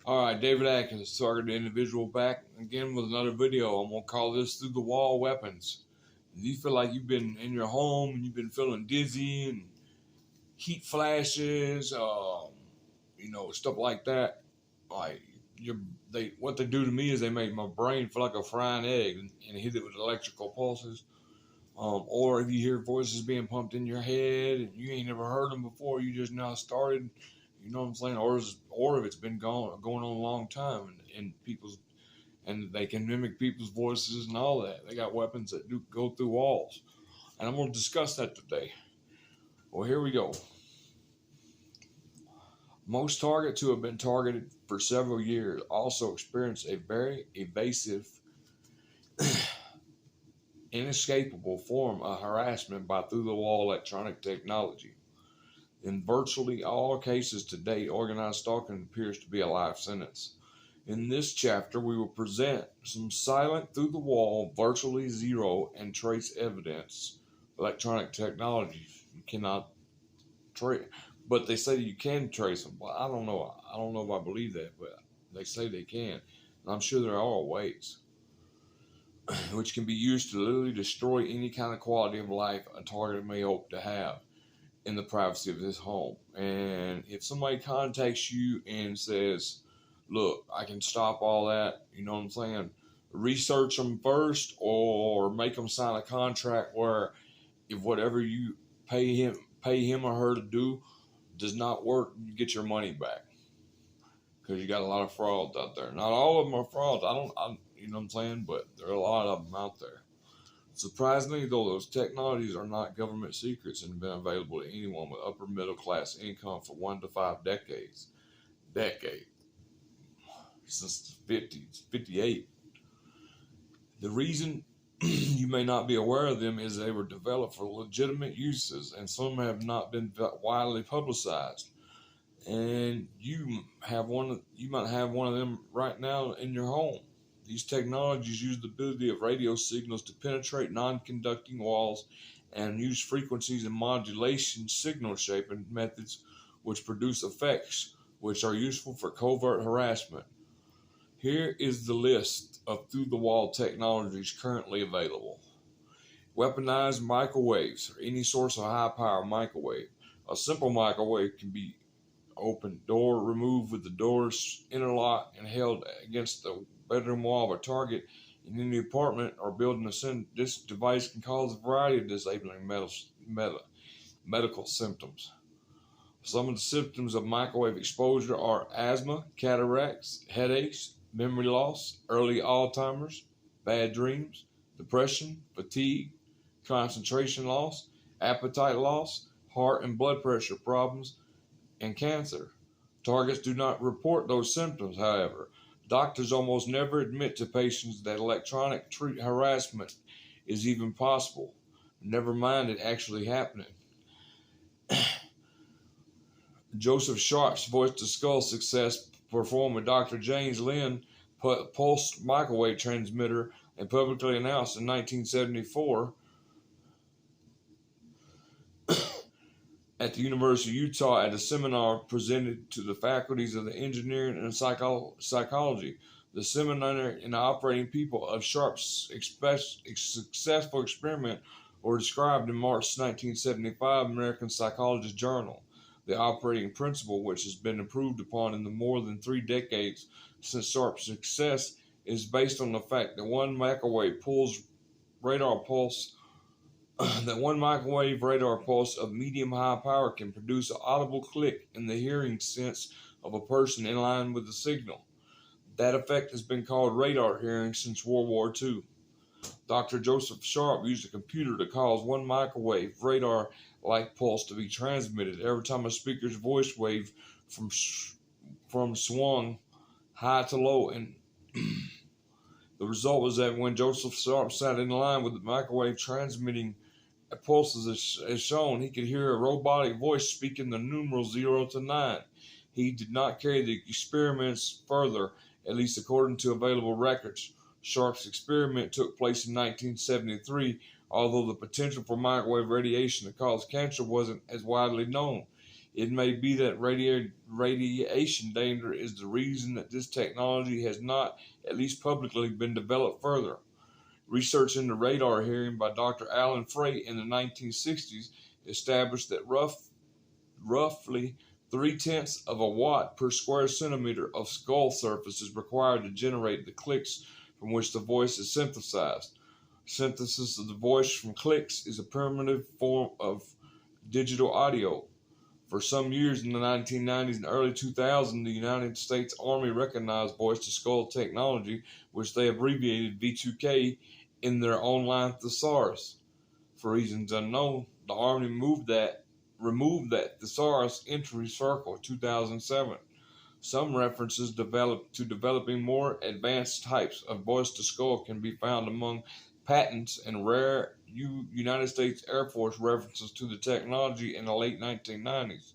Alright, David Atkins, targeted individual, back again with another video. I'm going to call this Through the Wall Weapons. If you feel like you've been in your home and you've been feeling dizzy and heat flashes, stuff like that, like what they do to me is they make my brain feel like a frying egg and hit it with electrical pulses. Or if you hear voices being pumped in your head and you ain't never heard them before, you just now started. You know what I'm saying? Or if it's been going on a long time, and they can mimic people's voices and all that. They got weapons that do go through walls, and I'm going to discuss that today. Well, here we go. Most targets who have been targeted for several years also experience a very evasive, inescapable form of harassment by through-the-wall electronic technology. In virtually all cases to date, organized stalking appears to be a life sentence. In this chapter, we will present some silent, through-the-wall, virtually zero, and trace evidence electronic technologies. You cannot trace, but they say you can trace them. Well, I don't know. I don't know if I believe that, but they say they can. And I'm sure there are ways which can be used to literally destroy any kind of quality of life a target may hope to have in the privacy of his home. And if somebody contacts you and says, look, I can stop all that, you know what I'm saying, research them first, or make them sign a contract where if whatever you pay him or her to do does not work, you get your money back. Because you got a lot of frauds out there. Not all of them are frauds. You know what I'm saying? But there are a lot of them out there. Surprisingly, though, those technologies are not government secrets and have been available to anyone with upper middle class income for 1 to 5 decades. Since the 50s, 58. The reason you may not be aware of them is they were developed for legitimate uses, and some have not been widely publicized. And you might have one of them right now in your home. These technologies use the ability of radio signals to penetrate non-conducting walls and use frequencies and modulation signal shaping methods which produce effects which are useful for covert harassment. Here is the list of through-the-wall technologies currently available. Weaponized microwaves, or any source of high-power microwave. A simple microwave can be open door removed with the doors interlocked and held against the bedroom wall of a target in any apartment or building. This device can cause a variety of disabling medical symptoms. Some of the symptoms of microwave exposure are asthma, cataracts, headaches, memory loss, early Alzheimer's, bad dreams, depression, fatigue, concentration loss, appetite loss, heart and blood pressure problems, and cancer. Targets do not report those symptoms, however. Doctors almost never admit to patients that electronic harassment is even possible, never mind it actually happening. Joseph Sharp's voice-to-skull success performed with Dr. James Lynn pulse microwave transmitter and publicly announced in 1974 at the University of Utah at a seminar presented to the faculties of the engineering and psychology. The seminar and the operating people of Sharp's successful experiment were described in March 1975 American Psychologist Journal. The operating principle, which has been improved upon in the more than 3 decades since Sharp's success, is based on the fact that one microwave radar pulse of medium-high power can produce an audible click in the hearing sense of a person in line with the signal. That effect has been called radar hearing since World War II. Dr. Joseph Sharp used a computer to cause one microwave radar-like pulse to be transmitted every time a speaker's voice wave from swung high to low, and the result was that when Joseph Sharp sat in line with the microwave transmitting pulses as shown, he could hear a robotic voice speaking the numerals 0 to 9. He did not carry the experiments further, at least according to available records. Sharp's experiment took place in 1973, although the potential for microwave radiation to cause cancer wasn't as widely known. It may be that radiation danger is the reason that this technology has not, at least publicly, been developed further. Research into radar hearing by Dr. Alan Frey in the 1960s established that roughly 0.3 of a watt per square centimeter of skull surface is required to generate the clicks from which the voice is synthesized. Synthesis of the voice from clicks is a primitive form of digital audio. For some years in the 1990s and early 2000s, the United States Army recognized voice-to-skull technology, which they abbreviated V2K, in their online thesaurus. For reasons unknown, the Army removed that thesaurus entry circle in 2007. Some references to developing more advanced types of voice-to-skull can be found among patents and rare United States Air Force references to the technology in the late 1990s.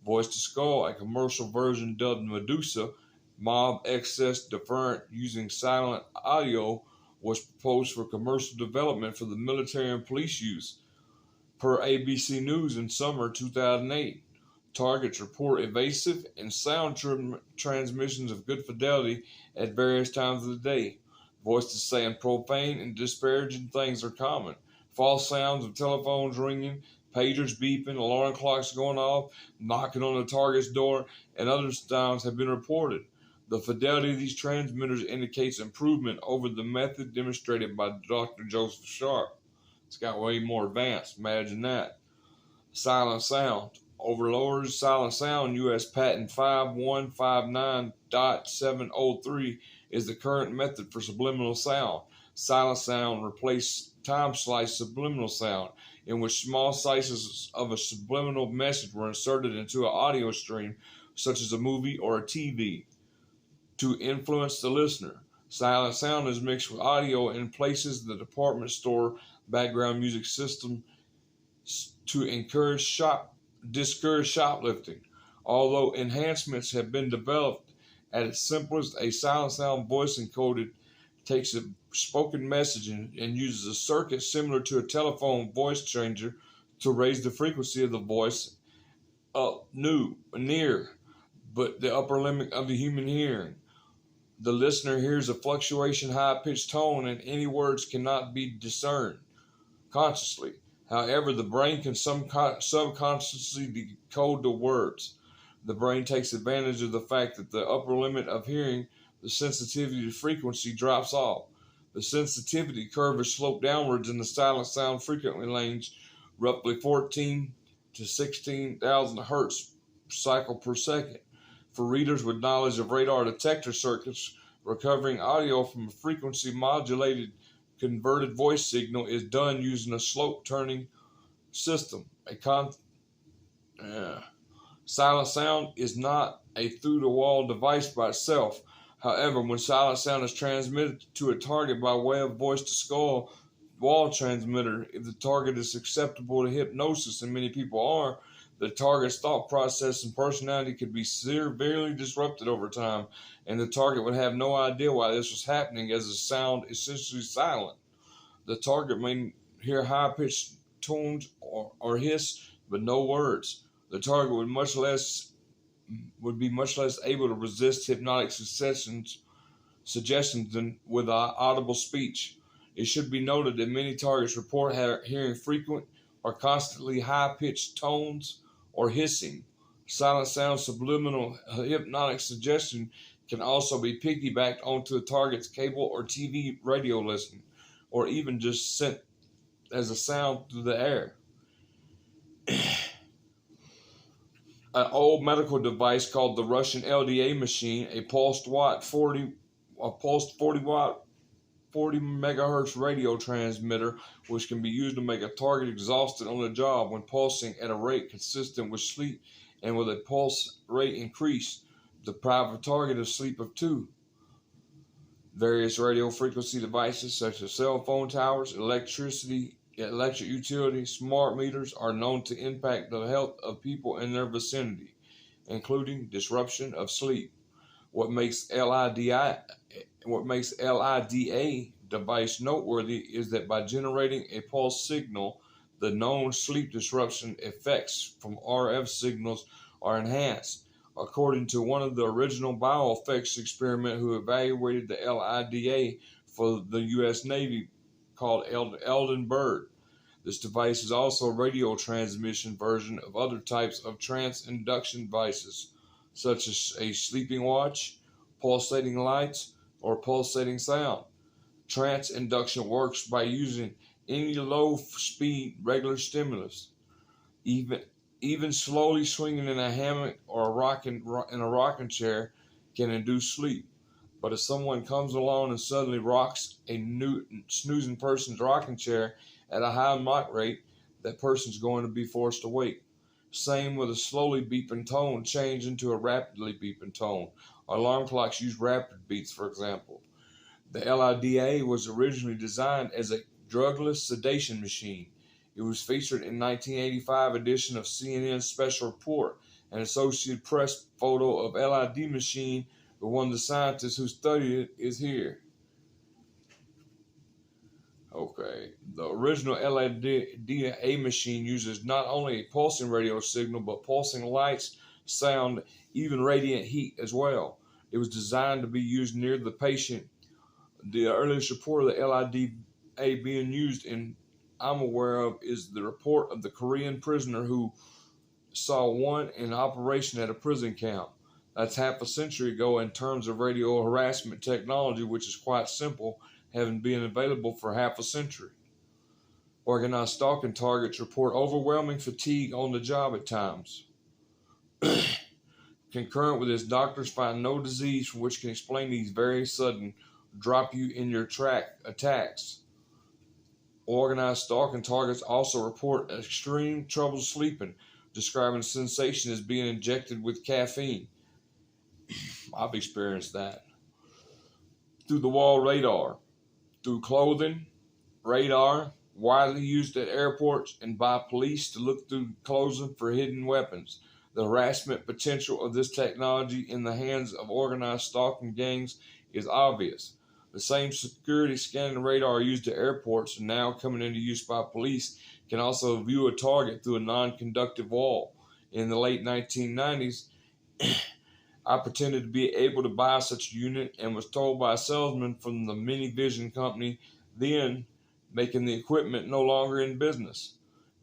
Voice-to-skull, a commercial version dubbed Medusa, Mob Excess Deferent using silent audio, was proposed for commercial development for the military and police use. Per ABC News in summer 2008, targets report evasive and sound transmissions of good fidelity at various times of the day. Voices saying profane and disparaging things are common. False sounds of telephones ringing, pagers beeping, alarm clocks going off, knocking on the target's door, and other sounds have been reported. The fidelity of these transmitters indicates improvement over the method demonstrated by Dr. Joseph Sharp. It's got way more advanced. Imagine that. Silent sound. Over Lowers silent sound, U.S. Patent 5159.703 is the current method for subliminal sound. Silent sound replaced time-sliced subliminal sound, in which small slices of a subliminal message were inserted into an audio stream, such as a movie or a TV, to influence the listener. Silent sound is mixed with audio and places the department store background music system to discourage shoplifting. Although enhancements have been developed, at its simplest, a silent sound voice encoded takes a spoken message and uses a circuit similar to a telephone voice changer to raise the frequency of the voice up near, but the upper limit of the human hearing. The listener hears a fluctuation high-pitched tone and any words cannot be discerned consciously. However, the brain can subconsciously decode the words. The brain takes advantage of the fact that the upper limit of hearing, the sensitivity to frequency, drops off. The sensitivity curve is sloped downwards in the silent sound frequency range, roughly 14 to 16,000 hertz cycle per second. For readers with knowledge of radar detector circuits, recovering audio from a frequency modulated converted voice signal is done using a slope turning system. Silent sound is not a through-the-wall device by itself. However, when silent sound is transmitted to a target by way of voice-to-skull wall transmitter, if the target is susceptible to hypnosis, and many people are, the target's thought process and personality could be severely disrupted over time, and the target would have no idea why this was happening, as the sound is essentially silent. The target may hear high-pitched tones or hiss, but no words. The target would be much less able to resist hypnotic suggestions than with audible speech. It should be noted that many targets report hearing frequent or constantly high-pitched tones or hissing. Silent sound subliminal hypnotic suggestion can also be piggybacked onto the target's cable or TV radio listening, or even just sent as a sound through the air. An old medical device called the Russian LDA machine, a pulsed 40 megahertz radio transmitter, which can be used to make a target exhausted on the job when pulsing at a rate consistent with sleep, and with a pulse rate increase, deprive a target of sleep of 2. Various radio frequency devices such as cell phone towers, electric utility, smart meters are known to impact the health of people in their vicinity, including disruption of sleep. What makes LIDA device noteworthy is that by generating a pulse signal, the known sleep disruption effects from RF signals are enhanced. According to one of the original bioeffects experiment who evaluated the LIDA for the U.S. Navy called Eldon Bird. This device is also a radio transmission version of other types of trance induction devices, such as a sleeping watch, pulsating lights, or pulsating sound. Trance induction works by using any low-speed regular stimulus. Even slowly swinging in a hammock or in a rocking chair can induce sleep. But if someone comes along and suddenly rocks a snoozing person's rocking chair at a high Mach rate, that person's going to be forced awake. Same with a slowly beeping tone change into a rapidly beeping tone. Alarm clocks use rapid beats, for example. The LIDA was originally designed as a drugless sedation machine. It was featured in 1985 edition of CNN's Special Report. An Associated Press photo of LID machine with one of the scientists who studied it is here. Okay, the original LIDA machine uses not only a pulsing radio signal, but pulsing lights, sound, even radiant heat as well. It was designed to be used near the patient. The earliest report of the LIDA being used I'm aware of is the report of the Korean prisoner who saw one in operation at a prison camp. That's half a century ago in terms of radio harassment technology, which is quite simple, having been available for half a century. Organized stalking targets report overwhelming fatigue on the job at times. Concurrent with this, doctors find no disease from which can explain these very sudden drop you in your track attacks. Organized stalking targets also report extreme trouble sleeping, describing the sensation as being injected with caffeine. I've experienced that. Through the wall radar, through clothing, radar, widely used at airports and by police to look through clothing for hidden weapons. The harassment potential of this technology in the hands of organized stalking gangs is obvious. The same security scanning radar used at airports and now coming into use by police can also view a target through a non-conductive wall. In the late 1990s, I pretended to be able to buy such a unit and was told by a salesman from the Minivision company, then making the equipment no longer in business,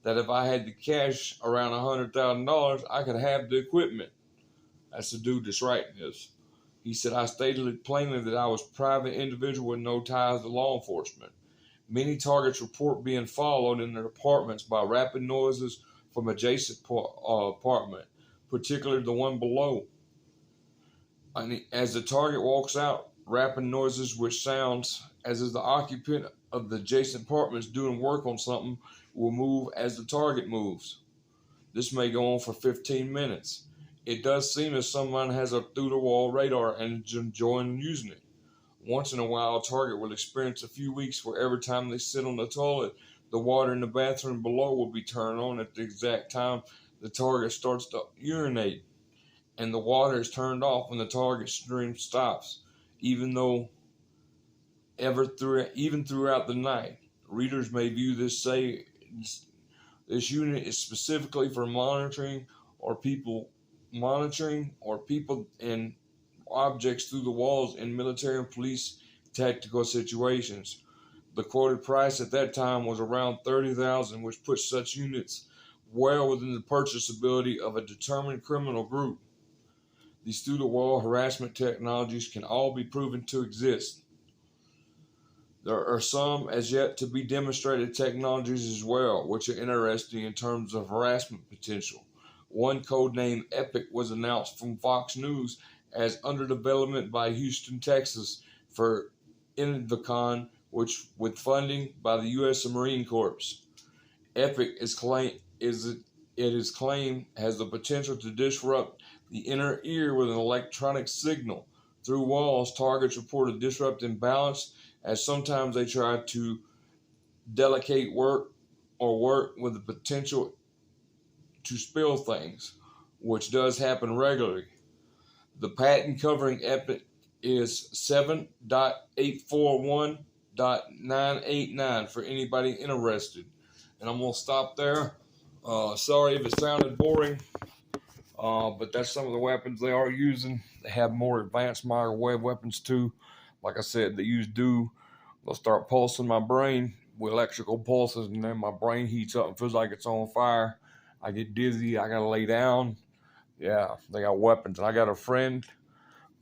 that if I had the cash around $100,000, I could have the equipment. That's the dude that's writing this. He said, I stated plainly that I was a private individual with no ties to law enforcement. Many targets report being followed in their apartments by rapid noises from adjacent apartment, particularly the one below. As the target walks out, rapid noises which sounds as if the occupant of the adjacent apartment is doing work on something will move as the target moves. This may go on for 15 minutes. It does seem as someone has a through-the-wall radar and is enjoying using it. Once in a while, a target will experience a few weeks where every time they sit on the toilet, the water in the bathroom below will be turned on at the exact time the target starts to urinate, and the water is turned off when the target stream stops, even throughout the night. Readers may view this unit is specifically for monitoring people and objects through the walls in military and police tactical situations. The quoted price at that time was around $30,000, which puts such units well within the purchasability of a determined criminal group. These through-the-wall harassment technologies can all be proven to exist. There are some as yet to be demonstrated technologies as well, which are interesting in terms of harassment potential. One codenamed Epic was announced from Fox News as under development by Houston, Texas for Invicon, which with funding by the U.S. Marine Corps. Epic is claimed has the potential to disrupt the inner ear with an electronic signal. Through walls, targets report a disrupting balance as sometimes they try to delegate work with the potential to spill things, which does happen regularly. The patent covering Epic is 7.841.989 for anybody interested. And I'm going to stop there. Sorry if it sounded boring, but that's some of the weapons they are using. They have more advanced microwave weapons too. Like I said, they'll start pulsing my brain with electrical pulses, and then my brain heats up and feels like it's on fire. I get dizzy. I got to lay down. Yeah, they got weapons. And I got a friend,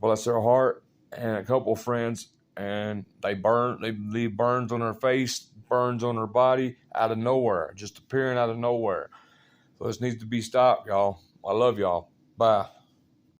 bless their heart, and a couple of friends, and they leave burns on their face, burns on their body out of nowhere, just appearing out of nowhere. So this needs to be stopped, y'all. I love y'all. Bye.